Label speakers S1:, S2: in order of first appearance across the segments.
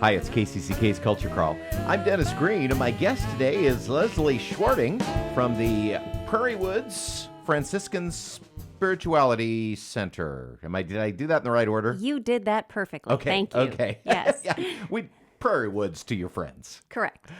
S1: Hi, it's KCCK's Culture Crawl. I'm Dennis Green, and my guest today is Leslie Schwarting from the Prairiewoods Franciscan Spirituality Center. Did I do that in the right order?
S2: You did that perfectly.
S1: Okay.
S2: Thank you.
S1: Okay.
S2: Yes.
S1: Yeah, Prairiewoods to your friends.
S2: Correct.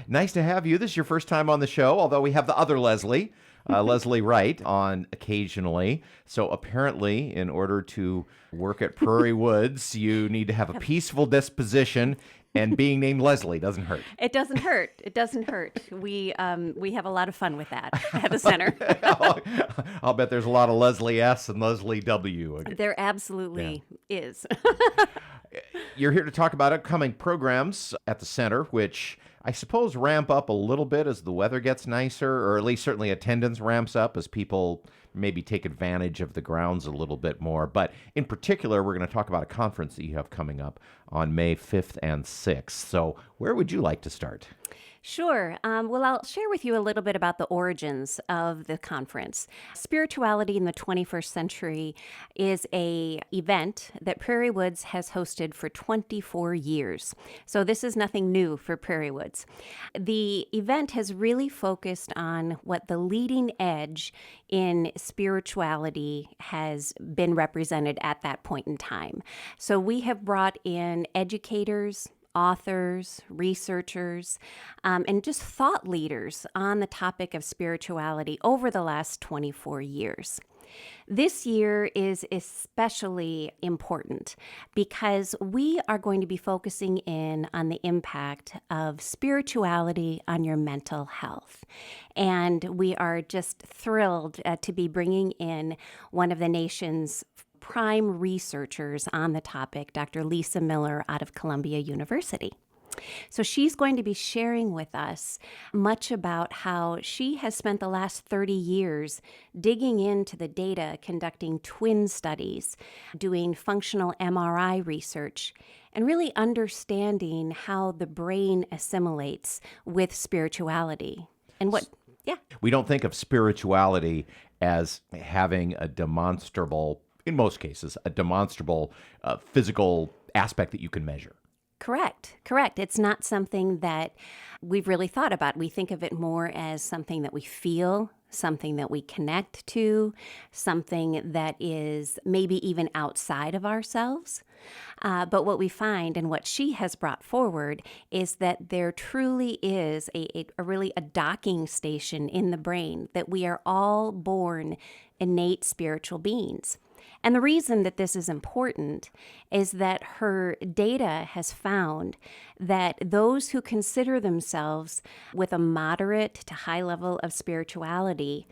S1: Nice to have you. This is your first time on the show, although we have the other Leslie, Leslie Wright, on occasionally. So apparently, in order to work at Prairiewoods, you need to have a peaceful disposition, and being named Leslie doesn't hurt.
S2: It doesn't hurt. It doesn't hurt. We have a lot of fun with that at the center.
S1: I'll bet there's a lot of Leslie S. and Leslie W.
S2: There absolutely is.
S1: You're here to talk about upcoming programs at the center, which I suppose ramp up a little bit as the weather gets nicer, or at least certainly attendance ramps up as people maybe take advantage of the grounds a little bit more. But in particular, we're going to talk about a conference that you have coming up on May 5th and 6th. So where would you like to start?
S2: Sure. Well, I'll share with you a little bit about the origins of the conference. Spirituality in the 21st Century is an event that Prairiewoods has hosted for 24 years. So this is nothing new for Prairiewoods. The event has really focused on what the leading edge in spirituality has been represented at that point in time. So we have brought in educators, authors, researchers, and just thought leaders on the topic of spirituality over the last 24 years. This year is especially important because we are going to be focusing in on the impact of spirituality on your mental health. And we are just thrilled to be bringing in one of the nation's prime researchers on the topic, Dr. Lisa Miller out of Columbia University. So she's going to be sharing with us much about how she has spent the last 30 years digging into the data, conducting twin studies, doing functional MRI research, and really understanding how the brain assimilates with spirituality. And
S1: We don't think of spirituality as having a demonstrable, in most cases, a demonstrable physical aspect that you can measure.
S2: Correct. It's not something that we've really thought about. We think of it more as something that we feel, something that we connect to, something that is maybe even outside of ourselves. But what we find and what she has brought forward is that there truly is a docking station in the brain, that we are all born innate spiritual beings. And the reason that this is important is that her data has found that those who consider themselves with a moderate to high level of spirituality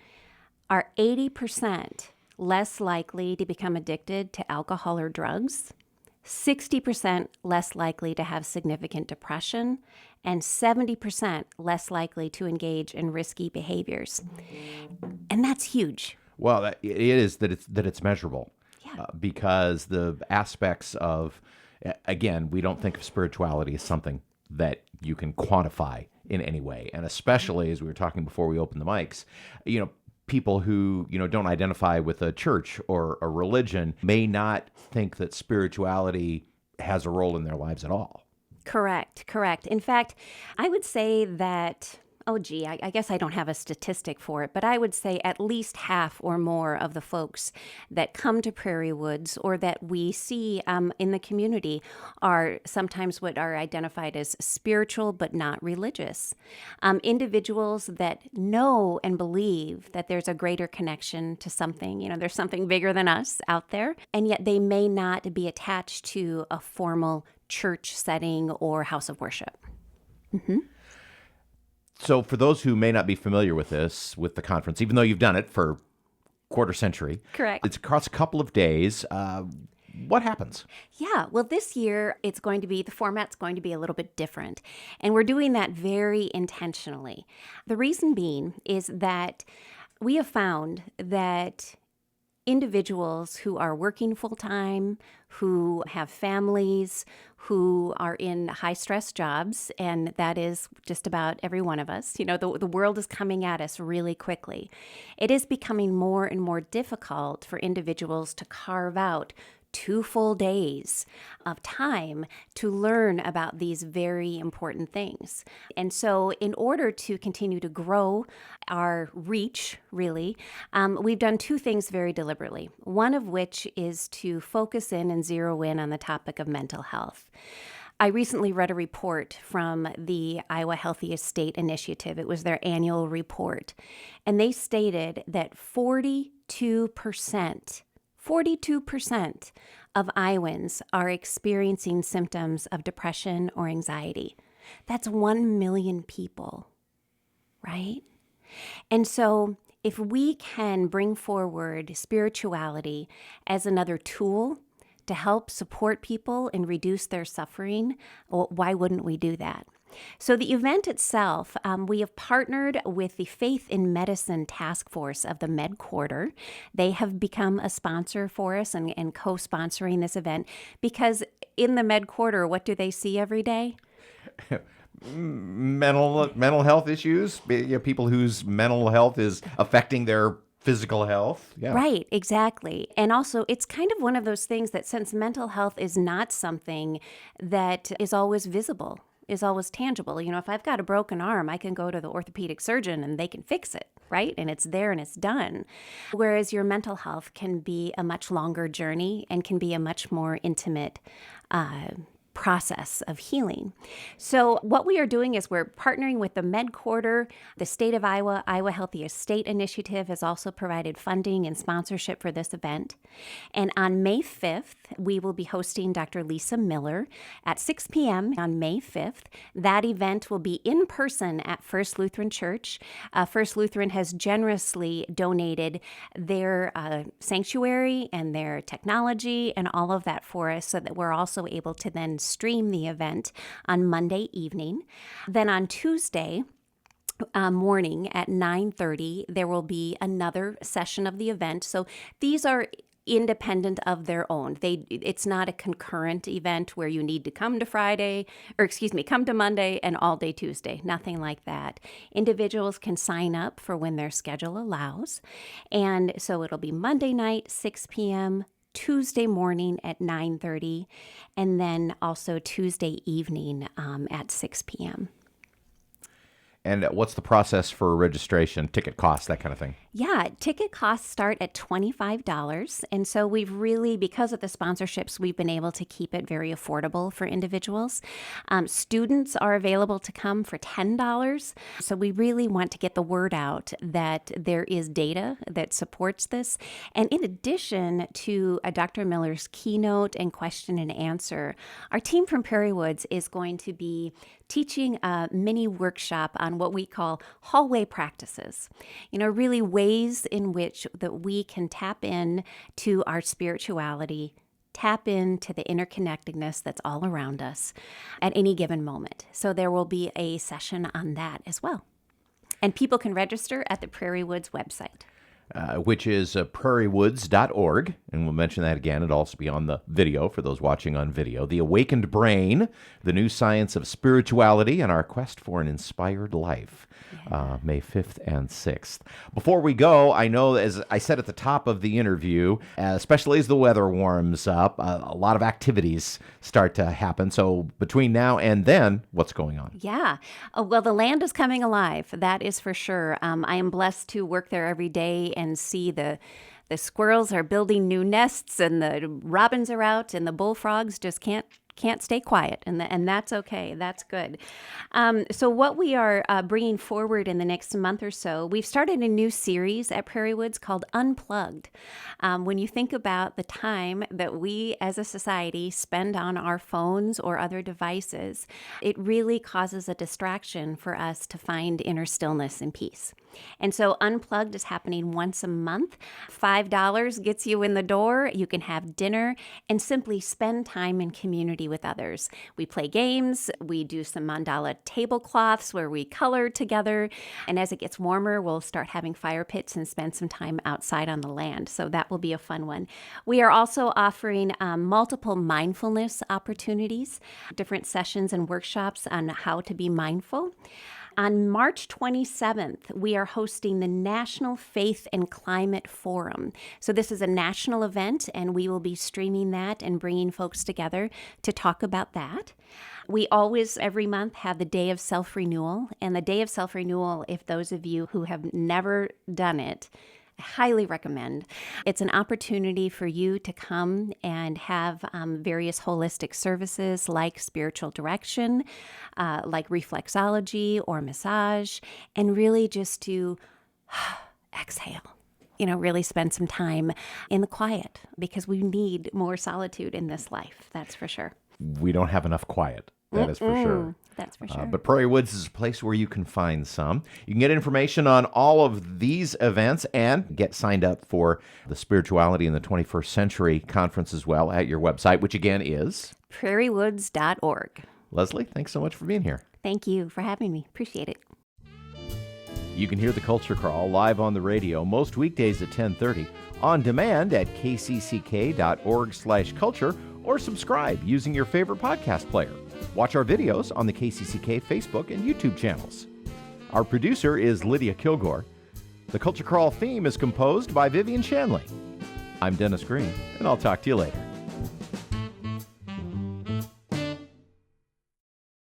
S2: are 80% less likely to become addicted to alcohol or drugs, 60% less likely to have significant depression, and 70% less likely to engage in risky behaviors. And that's huge.
S1: Well, it is that it's measurable.
S2: Yeah.
S1: Because the aspects of, again, we don't think of spirituality as something that you can quantify in any way. And especially, as we were talking before we opened the mics, people who, don't identify with a church or a religion may not think that spirituality has a role in their lives at all.
S2: Correct. In fact, I would say that, I guess I don't have a statistic for it, but I would say at least half or more of the folks that come to Prairiewoods or that we see in the community are sometimes what are identified as spiritual but not religious. Individuals that know and believe that there's a greater connection to something, there's something bigger than us out there, and yet they may not be attached to a formal church setting or house of worship. Mm-hmm.
S1: So for those who may not be familiar with the conference, even though you've done it for quarter century.
S2: Correct.
S1: It's across a couple of days. What happens?
S2: Yeah, well, this year the format's going to be a little bit different. And we're doing that very intentionally. The reason being is that we have found that individuals who are working full-time, who have families, who are in high-stress jobs, and that is just about every one of us. The world is coming at us really quickly. It is becoming more and more difficult for individuals to carve out 2 full days of time to learn about these very important things. And so in order to continue to grow our reach, really, we've done 2 things very deliberately. One of which is to focus in and zero in on the topic of mental health. I recently read a report from the Iowa Healthiest State Initiative. It was their annual report. And they stated that 42% of Iowans are experiencing symptoms of depression or anxiety. That's 1 million people, right? And so if we can bring forward spirituality as another tool to help support people and reduce their suffering, well, why wouldn't we do that? So the event itself, we have partnered with the Faith in Medicine Task Force of the Med Quarter. They have become a sponsor for us and co-sponsoring this event because in the Med Quarter, what do they see every day?
S1: Mental health issues, people whose mental health is affecting their physical health. Yeah.
S2: Right, exactly. And also, it's kind of one of those things that since mental health is not something that is always visible, is always tangible. You know, if I've got a broken arm, I can go to the orthopedic surgeon and they can fix it, right? And it's there and it's done. Whereas your mental health can be a much longer journey and can be a much more intimate process of healing. So what we are doing is we're partnering with the Med Quarter, the state of Iowa. Iowa Healthiest State Initiative has also provided funding and sponsorship for this event. And on May 5th, we will be hosting Dr. Lisa Miller at 6 p.m. on May 5th. That event will be in person at First Lutheran Church. First Lutheran has generously donated their sanctuary and their technology and all of that for us so that we're also able to then stream the event on Monday evening. Then on Tuesday morning at 9:30, there will be another session of the event. So these are independent of their own. It's not a concurrent event where you need to come to come to Monday and all day Tuesday. Nothing like that. Individuals can sign up for when their schedule allows. And so it'll be Monday night, 6 p.m., Tuesday morning at 9:30, and then also Tuesday evening at 6 p.m.
S1: And what's the process for registration, ticket costs, that kind of thing?
S2: Yeah, ticket costs start at $25. And so we've really, because of the sponsorships, we've been able to keep it very affordable for individuals. Students are available to come for $10. So we really want to get the word out that there is data that supports this. And in addition to Dr. Miller's keynote and question and answer, our team from Prairiewoods is going to be teaching a mini workshop on what we call hallway practices. You know, really ways in which that we can tap in to our spirituality, tap into the interconnectedness that's all around us at any given moment. So there will be a session on that as well. And people can register at the Prairiewoods website.
S1: Which is prairiewoods.org. And we'll mention that again. It'll also be on the video for those watching on video. The Awakened Brain, the new science of spirituality, and our quest for an inspired life. May 5th and 6th. Before we go, I know, as I said at the top of the interview, especially as the weather warms up, a lot of activities start to happen. So between now and then, what's going on?
S2: Yeah. Well, the land is coming alive. That is for sure. I am blessed to work there every day and see the squirrels are building new nests and the robins are out and the bullfrogs just can't stay quiet, and that's okay. That's good. So what we are bringing forward in the next month or so, we've started a new series at Prairiewoods called Unplugged. When you think about the time that we as a society spend on our phones or other devices, it really causes a distraction for us to find inner stillness and peace. And so Unplugged is happening once a month. $5 gets you in the door. You can have dinner and simply spend time in community with others. We play games. We do some mandala tablecloths where we color together. And as it gets warmer, we'll start having fire pits and spend some time outside on the land. So that will be a fun one. We are also offering multiple mindfulness opportunities, different sessions and workshops on how to be mindful. On March 27th, we are hosting the National Faith and Climate Forum. So this is a national event, and we will be streaming that and bringing folks together to talk about that. We always, every month, have the Day of Self-Renewal. And the Day of Self-Renewal, if those of you who have never done it, I highly recommend. It's an opportunity for you to come and have various holistic services like spiritual direction, like reflexology or massage, and really just to exhale. Really spend some time in the quiet, because we need more solitude in this life. That's for sure.
S1: We don't have enough quiet. That is for sure.
S2: That's for sure.
S1: But Prairiewoods is a place where you can find some. You can get information on all of these events and get signed up for the Spirituality in the 21st Century conference as well at your website, which again is
S2: prairiewoods.org.
S1: Leslie, thanks so much for being here.
S2: Thank you for having me. Appreciate it.
S1: You can hear the Culture Crawl live on the radio most weekdays at 10:30, on demand at kcck.org/culture, or subscribe using your favorite podcast player. Watch our videos on the KCCK Facebook and YouTube channels. Our producer is Lydia Kilgore. The Culture Crawl theme is composed by Vivian Shanley. I'm Dennis Green, and I'll talk to you later.